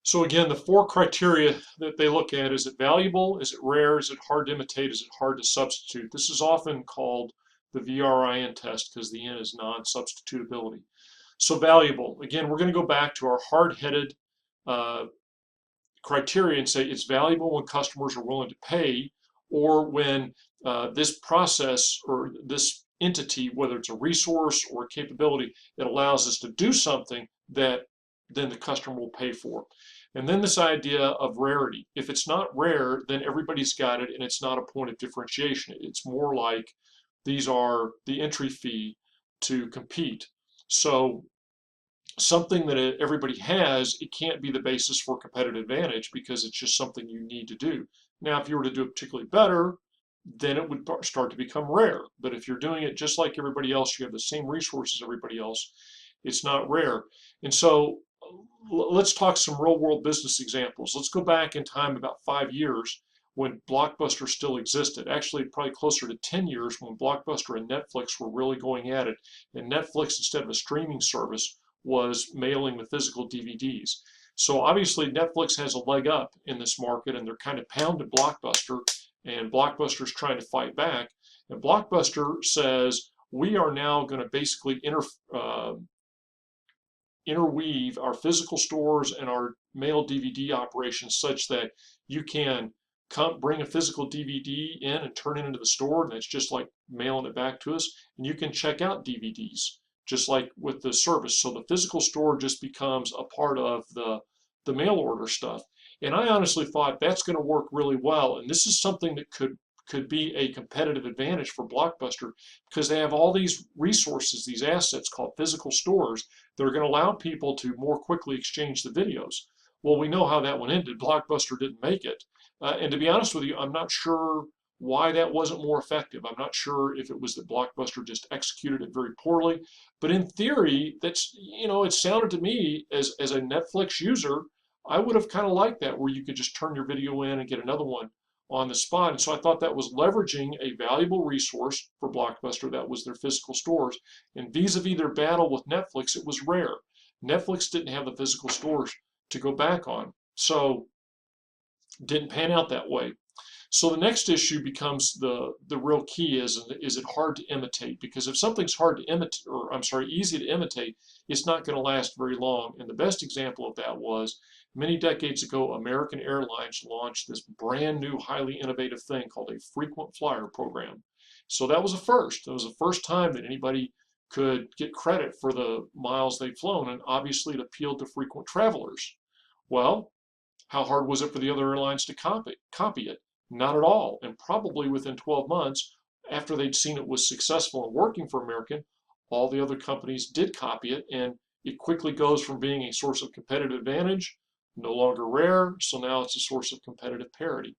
So again, the four criteria that they look at: is it valuable? Is it rare? Is it hard to imitate? Is it hard to substitute? This is often called the VRIN test because the N is non-substitutability. So valuable, again, we're going to go back to our hard-headed uh, criteria and say it's valuable when customers are willing to pay, or when this process or this entity, whether it's a resource or a capability, it allows us to do something that then the customer will pay for. And then this idea of rarity. If it's not rare, then everybody's got it and it's not a point of differentiation. It's more like these are the entry fee to compete. So something that everybody has, it can't be the basis for competitive advantage because it's just something you need to do. Now, if you were to do it particularly better, then it would start to become rare. But if you're doing it just like everybody else, you have the same resources as everybody else, it's not rare. And so let's talk some real world business examples. Let's go back in time about 5 years when Blockbuster still existed. Actually, probably closer to 10 years when Blockbuster and Netflix were really going at it. And Netflix, instead of a streaming service, was mailing the physical DVDs. So obviously Netflix has a leg up in this market and they're kind of pounding Blockbuster, and Blockbuster's trying to fight back. And Blockbuster says, we are now going to basically interweave our physical stores and our mail DVD operations such that you can bring a physical DVD in and turn it into the store, and it's just like mailing it back to us. And you can check out DVDs just like with the service. So the physical store just becomes a part of the mail order stuff. And I honestly thought that's going to work really well. And this is something that could be a competitive advantage for Blockbuster because they have all these resources, these assets called physical stores that are going to allow people to more quickly exchange the videos. Well, we know how that one ended. Blockbuster didn't make it. And to be honest with you, I'm not sure why that wasn't more effective. I'm not sure if it was that Blockbuster just executed it very poorly. But in theory, that's, it sounded to me as a Netflix user, I would have kind of liked that where you could just turn your video in and get another one on the spot. And so I thought that was leveraging a valuable resource for Blockbuster, that was their physical stores. And vis-a-vis their battle with Netflix, it was rare. Netflix didn't have the physical stores to go back on. So didn't pan out that way. So the next issue becomes the real key is it hard to imitate? Because if something's hard to imitate, or I'm sorry, easy to imitate, it's not going to last very long. And the best example of that was many decades ago, American Airlines launched this brand new, highly innovative thing called a frequent flyer program. So that was a first. It was the first time that anybody could get credit for the miles they'd flown, and obviously it appealed to frequent travelers. Well, how hard was it for the other airlines to copy it? Not at all. And probably within 12 months, after they'd seen it was successful and working for American, all the other companies did copy it, and it quickly goes from being a source of competitive advantage, no longer rare, so now it's a source of competitive parity.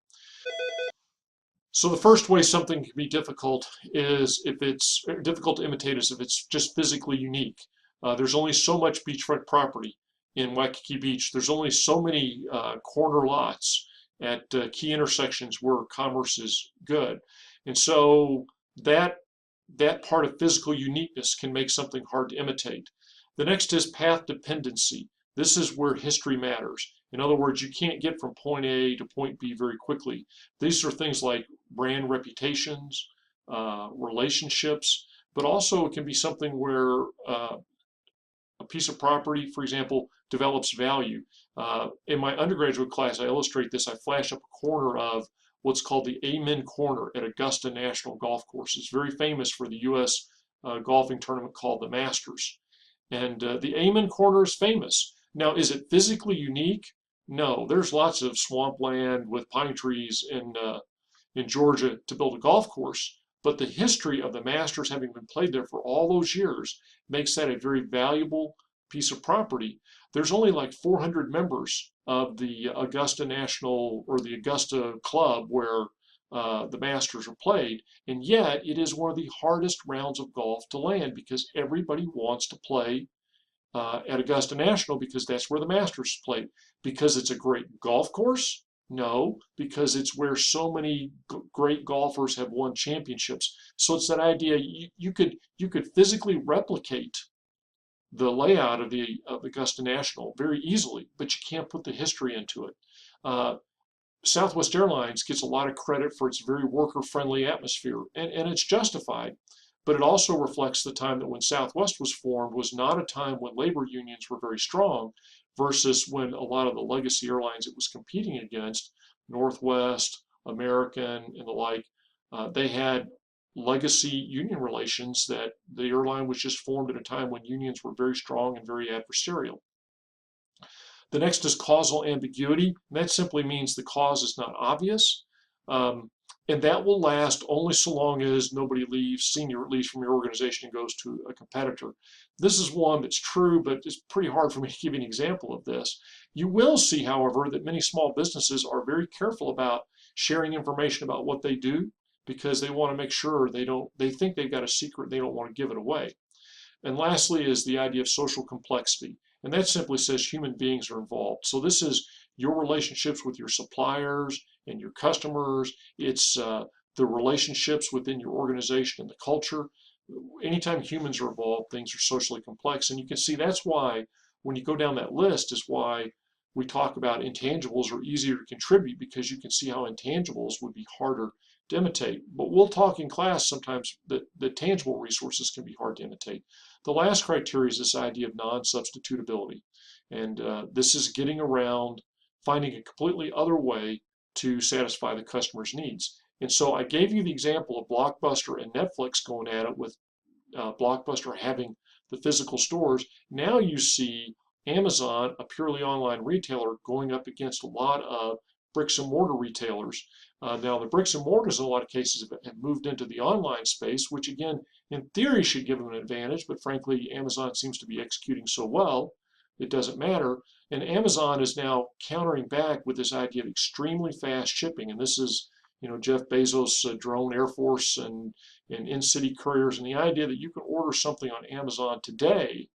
So the first way something can be difficult is if it's difficult to imitate is if it's just physically unique. There's only so much beachfront property in Waikiki Beach. There's only so many corner lots at key intersections where commerce is good. And so that part of physical uniqueness can make something hard to imitate. The next is path dependency. This is where history matters. In other words, you can't get from point A to point B very quickly. These are things like brand reputations, relationships, but also it can be something where a piece of property, for example, develops value. In my undergraduate class, I illustrate this. I flash up a corner of what's called the Amen Corner at Augusta National Golf Course. It's very famous for the U.S. Golfing tournament called the Masters. And the Amen Corner is famous. Now, is it physically unique? No. There's lots of swampland with pine trees in Georgia to build a golf course. But the history of the Masters having been played there for all those years makes that a very valuable piece of property. There's only like 400 members of the Augusta National or the Augusta Club where the Masters are played, and yet it is one of the hardest rounds of golf to land because everybody wants to play at Augusta National because that's where the Masters is played. Because it's a great golf course? No, because it's where so many great golfers have won championships. So it's that idea you could physically replicate the layout of the Augusta National very easily, but you can't put the history into it. Uh, Southwest Airlines gets a lot of credit for its very worker-friendly atmosphere, and it's justified. But it also reflects the time that when Southwest was formed was not a time when labor unions were very strong, versus when a lot of the legacy airlines it was competing against, Northwest, American, and the like, they had legacy union relations that the airline was just formed at a time when unions were very strong and very adversarial. The next is causal ambiguity. And that simply means the cause is not obvious. And that will last only so long as nobody leaves from your organization and goes to a competitor. This is one that's true, but it's pretty hard for me to give you an example of this. You will see, however, that many small businesses are very careful about sharing information about what they do because they want to make sure they think they've got a secret, they don't want to give it away. And lastly is the idea of social complexity. And that simply says human beings are involved. So this is your relationships with your suppliers and your customers. It's the relationships within your organization and the culture. Anytime humans are involved, things are socially complex. And you can see that's why when you go down that list is why we talk about intangibles are easier to contribute, because you can see how intangibles would be harder to imitate. But we'll talk in class sometimes that the tangible resources can be hard to imitate. The last criteria is this idea of non-substitutability. And this is getting around finding a completely other way to satisfy the customer's needs. And so I gave you the example of Blockbuster and Netflix going at it with Blockbuster having the physical stores. Now you see Amazon, a purely online retailer, going up against a lot of bricks and mortar retailers. Now the bricks and mortars in a lot of cases have moved into the online space, which again, in theory should give them an advantage, but frankly, Amazon seems to be executing so well, it doesn't matter. And Amazon is now countering back with this idea of extremely fast shipping. And this is, Jeff Bezos' drone Air Force and in-city couriers, and the idea that you can order something on Amazon today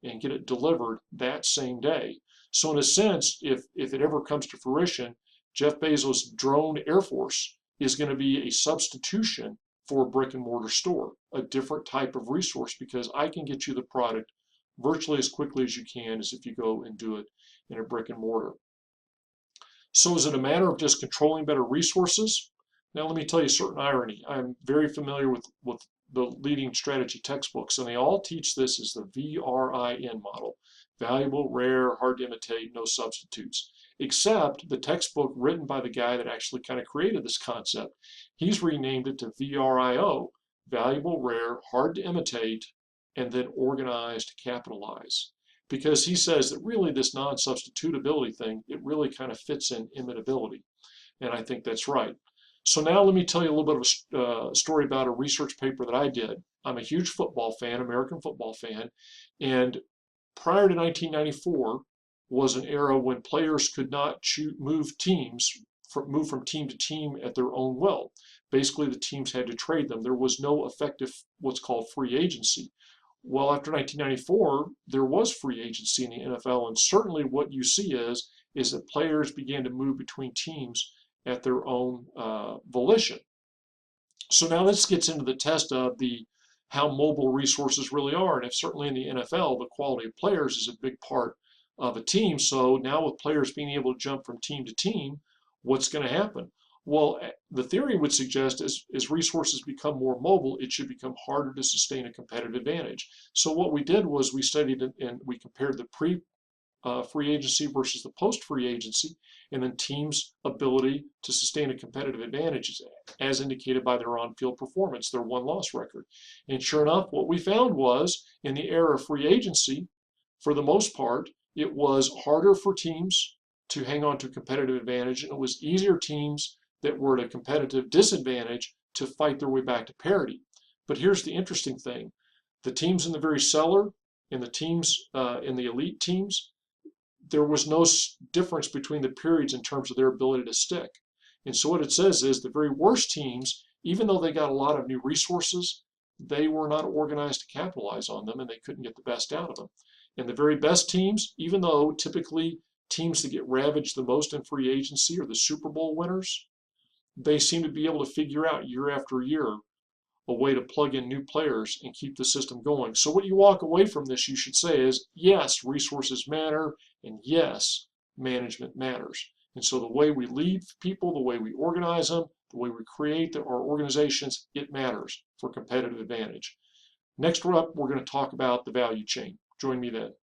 and get it delivered that same day. So in a sense, if it ever comes to fruition, Jeff Bezos' drone Air Force is going to be a substitution for a brick and mortar store, a different type of resource, because I can get you the product virtually as quickly as you can as if you go and do it in a brick and mortar. So is it a matter of just controlling better resources? Now let me tell you a certain irony. I'm very familiar with the leading strategy textbooks, and they all teach this as the VRIN model: valuable, rare, hard to imitate, no substitutes. Except the textbook written by the guy that actually kind of created this concept, he's renamed it to VRIO: valuable, rare, hard to imitate, and then organized to capitalize. Because he says that really this non-substitutability thing, it really kind of fits in imitability. And I think that's right. So now let me tell you a little bit of a story about a research paper that I did. I'm a huge football fan, American football fan, and prior to 1994 was an era when players could not move from team to team at their own will. Basically, the teams had to trade them. There was no effective what's called free agency. Well, after 1994, there was free agency in the NFL, and certainly what you see is that players began to move between teams at their own volition. So now this gets into the test of how mobile resources really are, and if certainly in the NFL, the quality of players is a big part of a team. So now with players being able to jump from team to team, what's going to happen? Well, the theory would suggest as resources become more mobile, it should become harder to sustain a competitive advantage. So what we did was we studied and we compared the free agency versus the post-free agency, and then teams' ability to sustain a competitive advantage as indicated by their on-field performance, their win-loss record. And sure enough, what we found was in the era of free agency, for the most part, it was harder for teams to hang on to competitive advantage, and it was easier teams that were at a competitive disadvantage to fight their way back to parity. But here's the interesting thing. The teams in the very cellar and the teams in the elite teams, there was no difference between the periods in terms of their ability to stick. And so what it says is the very worst teams, even though they got a lot of new resources, they were not organized to capitalize on them, and they couldn't get the best out of them. And the very best teams, even though typically teams that get ravaged the most in free agency are the Super Bowl winners, they seem to be able to figure out year after year a way to plug in new players and keep the system going. So what you walk away from this, you should say is, yes, resources matter, and yes, management matters. And so the way we lead people, the way we organize them, the way we create our organizations, it matters for competitive advantage. Next up, we're going to talk about the value chain. Join me then.